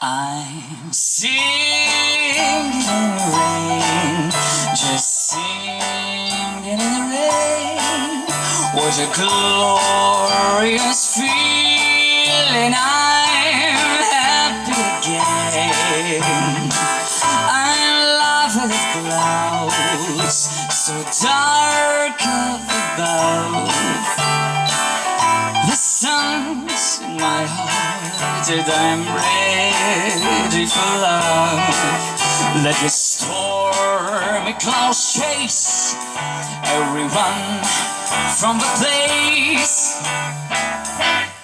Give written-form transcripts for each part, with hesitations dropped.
I'm singing in the rain, just singing in the rain. What a glorious feeling, I'm happy again. I'm laughing at clouds so dark up above. The sun's in my heart and I'm ready for love. Let the stormy clouds chase everyone from the place.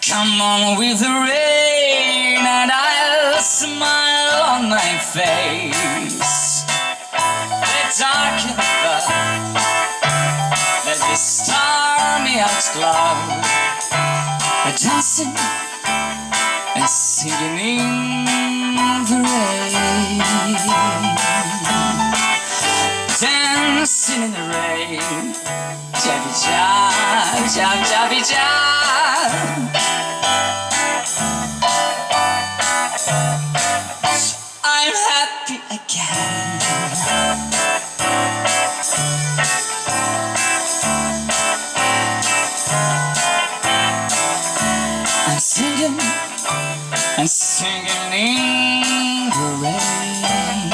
Come on with the rain and I'll smile on my face. The dark in the dark, let the stormy out cloud dancing and singing in the rain. Dancing in the rain. Jabby jab, jab, jabby jab. I'm happy again. I'm singing and singing in the rain.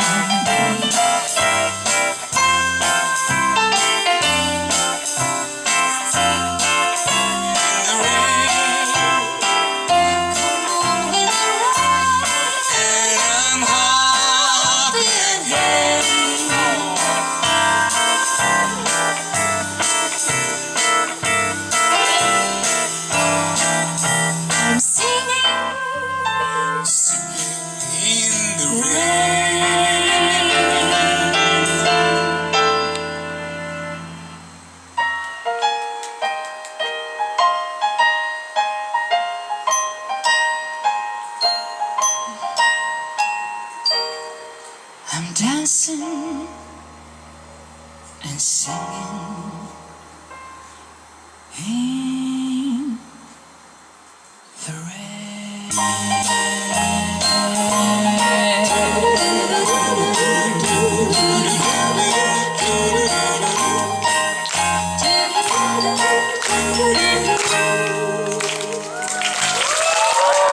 I'm dancing and singing